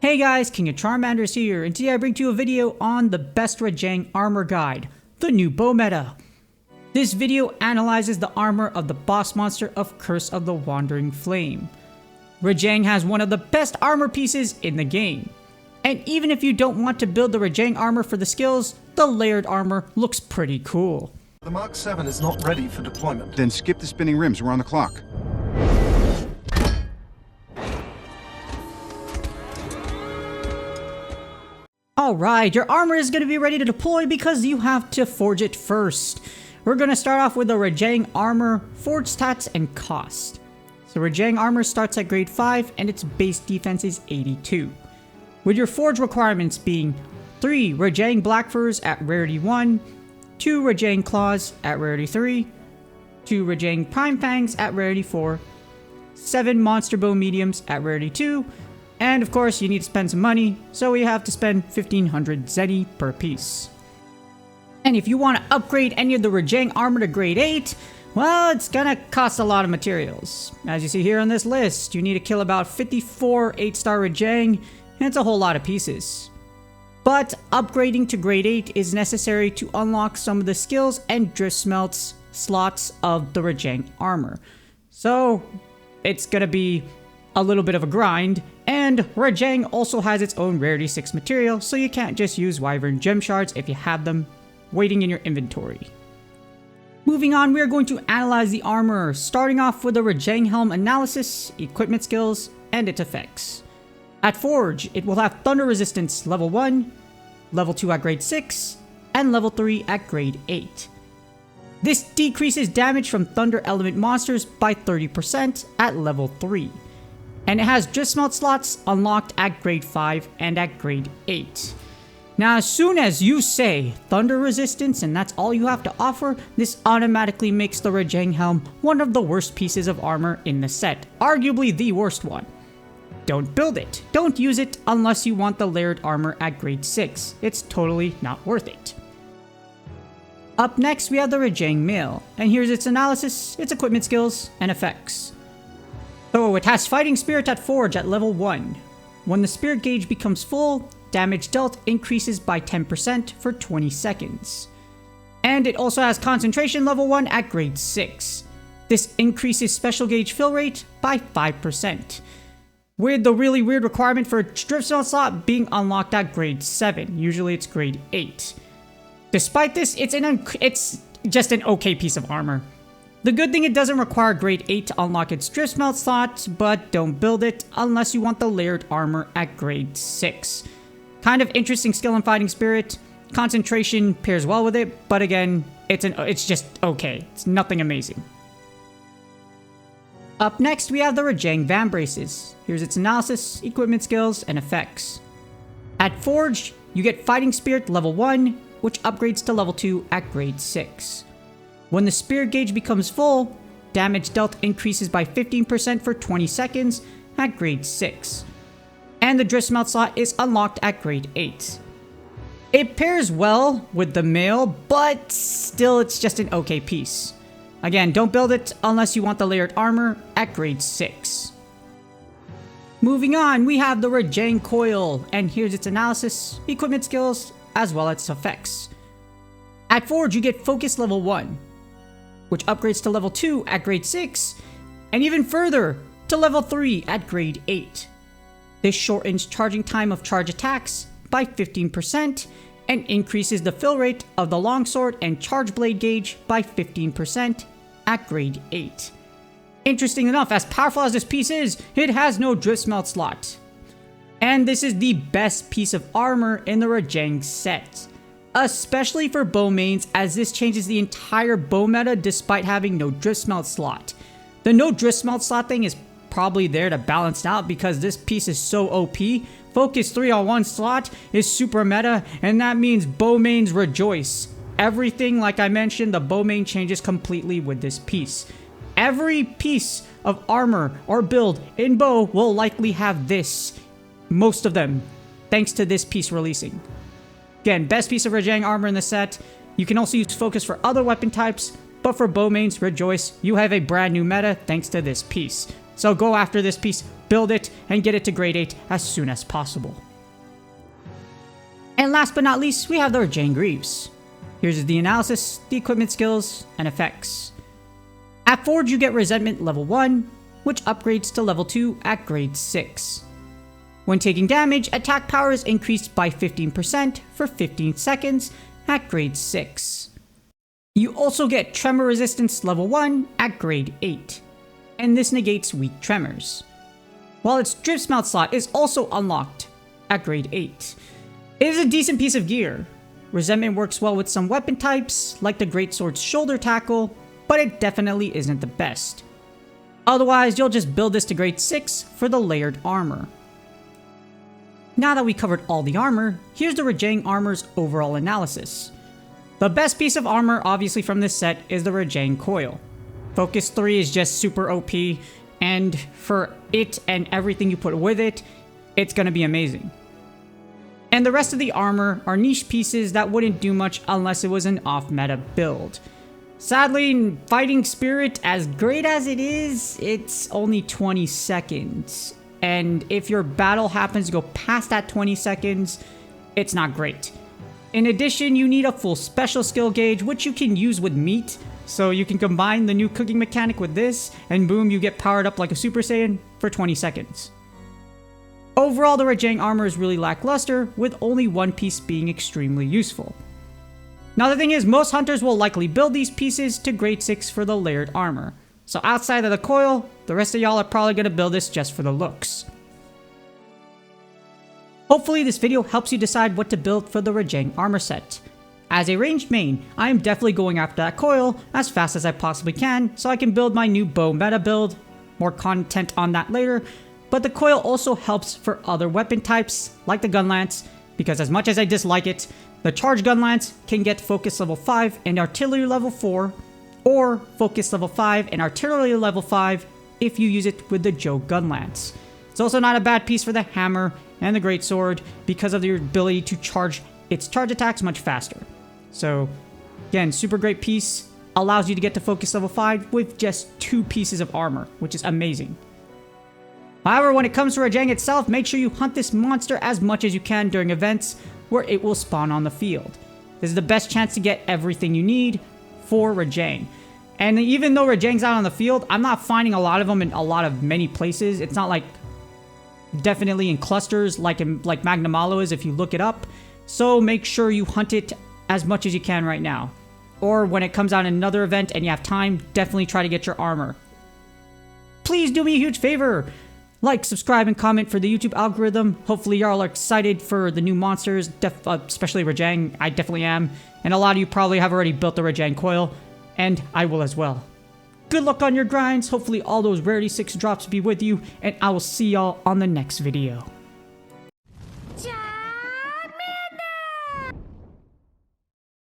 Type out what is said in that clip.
Hey guys, King of Charmanders here, and today I bring to you a video on the best Rajang armor guide, the new bow meta. This video analyzes the armor of the boss monster of Curse of the Wandering Flame. Rajang has one of the best armor pieces in the game. And even if you don't want to build the Rajang armor for the skills, the layered armor looks pretty cool. The Mark 7 is not ready for deployment. Then skip the spinning rims, we're on the clock. Alright, your armor is going to be ready to deploy because you have to forge it first. We're going to start off with the Rajang armor, forge stats, and cost. So Rajang armor starts at grade 5 and its base defense is 82. With your forge requirements being 3 Rajang black furs at rarity 1, 2 Rajang claws at rarity 3, 2 Rajang prime fangs at rarity 4, 7 monster bow mediums at rarity 2, and of course you need to spend some money, so we have to spend 1500 zeni per piece. And if you want to upgrade any of the Rajang armor to grade 8, well, it's gonna cost a lot of materials. As you see here on this list, you need to kill about 54 8-star Rajang, and it's a whole lot of pieces. But upgrading to grade 8 is necessary to unlock some of the skills and drift smelts slots of the Rajang armor. So it's gonna be a little bit of a grind, and Rajang also has its own rarity 6 material, so you can't just use Wyvern gem shards if you have them waiting in your inventory. Moving on, we are going to analyze the armor, starting off with the Rajang Helm analysis, equipment skills, and its effects. At Forge, it will have Thunder Resistance level 1, level 2 at grade 6, and level 3 at grade 8. This decreases damage from Thunder Element monsters by 30% at level 3. And it has drift smelt slots unlocked at grade 5 and at grade 8. Now, as soon as you say Thunder Resistance and that's all you have to offer, this automatically makes the Rajang Helm one of the worst pieces of armor in the set, arguably the worst one. Don't build it. Don't use it unless you want the layered armor at grade 6. It's totally not worth it. Up next, we have the Rajang Mail, and here's its analysis, its equipment skills, and effects. So it has Fighting Spirit at Forge at level 1. When the spirit gauge becomes full, damage dealt increases by 10% for 20 seconds. And it also has Concentration level 1 at grade 6. This increases special gauge fill rate by 5%. With the really weird requirement for drift smelt slot being unlocked at grade 7. Usually it's grade 8. Despite this, it's just an okay piece of armor. The good thing, it doesn't require grade 8 to unlock its drift smelt slot, but don't build it unless you want the layered armor at grade 6. Kind of interesting skill in Fighting Spirit. Concentration pairs well with it, but again, it's just okay. It's nothing amazing. Up next, we have the Rajang Vambraces. Here's its analysis, equipment skills, and effects. At Forge, you get Fighting Spirit level 1, which upgrades to level 2 at grade 6. When the spirit gauge becomes full, damage dealt increases by 15% for 20 seconds at grade 6. And the drift smelt slot is unlocked at grade 8. It pairs well with the mail, but still it's just an okay piece. Again, don't build it unless you want the layered armor at grade 6. Moving on, we have the Rajang Coil, and here's its analysis, equipment skills, as well as its effects. At Forge, you get Focus level 1, which upgrades to level 2 at grade 6, and even further to level 3 at grade 8. This shortens charging time of charge attacks by 15% and increases the fill rate of the longsword and charge blade gauge by 15% at grade 8. Interesting enough, as powerful as this piece is, it has no drift smelt slot. And this is the best piece of armor in the Rajang set, especially for bow mains, as this changes the entire bow meta despite having no drift smelt slot. The no drift smelt slot thing is probably there to balance out because this piece is so OP. Focus 3-on-1 slot is super meta, and that means bow mains rejoice. Everything, like I mentioned, the bow main changes completely with this piece. Every piece of armor or build in bow will likely have this. Most of them, thanks to this piece releasing. Again, best piece of Rajang armor in the set. You can also use focus for other weapon types, but for bow mains, rejoice, you have a brand new meta thanks to this piece. So go after this piece, build it, and get it to grade 8 as soon as possible. And last but not least, we have the Rajang Greaves. Here's the analysis, the equipment skills, and effects. At Forge, you get Resentment level 1, which upgrades to level 2 at grade 6. When taking damage, attack power is increased by 15% for 15 seconds at grade 6. You also get Tremor Resistance level 1 at grade 8, and this negates weak tremors. While its Drip Smelt slot is also unlocked at grade 8. It is a decent piece of gear. Resentment works well with some weapon types, like the Greatsword's shoulder tackle, but it definitely isn't the best. Otherwise, you'll just build this to grade 6 for the layered armor. Now that we covered all the armor, here's the Rajang armor's overall analysis. The best piece of armor obviously from this set is the Rajang Coil. Focus 3 is just super OP, and for it and everything you put with it, it's gonna be amazing. And the rest of the armor are niche pieces that wouldn't do much unless it was an off-meta build. Sadly, Fighting Spirit, as great as it is, it's only 20 seconds. And if your battle happens to go past that 20 seconds, it's not great. In addition, you need a full special skill gauge, which you can use with meat. So you can combine the new cooking mechanic with this, and boom, you get powered up like a Super Saiyan for 20 seconds. Overall, the Rajang armor is really lackluster, with only one piece being extremely useful. Now the thing is, most hunters will likely build these pieces to grade 6 for the layered armor. So outside of the coil, the rest of y'all are probably going to build this just for the looks. Hopefully this video helps you decide what to build for the Rajang armor set. As a ranged main, I am definitely going after that coil as fast as I possibly can so I can build my new bow meta build. More content on that later, but the coil also helps for other weapon types like the gun lance, because as much as I dislike it, the charge gun lance can get focus level 5 and artillery level 4, or focus level 5 and artillery level 5 if you use it with the Joe gun lance. It's also not a bad piece for the hammer and the greatsword because of their ability to charge its charge attacks much faster. So again, super great piece, allows you to get to focus level 5 with just 2 pieces of armor, which is amazing. However, when it comes to Rajang itself, make sure you hunt this monster as much as you can during events where it will spawn on the field. This is the best chance to get everything you need for Rajang. And even though Rajang's out on the field, I'm not finding a lot of them in many places. It's not like definitely in clusters like Magna Malo is if you look it up. So make sure you hunt it as much as you can right now. Or when it comes out in another event and you have time, definitely try to get your armor. Please do me a huge favor. Like, subscribe, and comment for the YouTube algorithm. Hopefully y'all are excited for the new monsters, especially Rajang. I definitely am. And a lot of you probably have already built the Rajang coil, and I will as well. Good luck on your grinds. Hopefully all those rarity 6 drops be with you, and I will see y'all on the next video.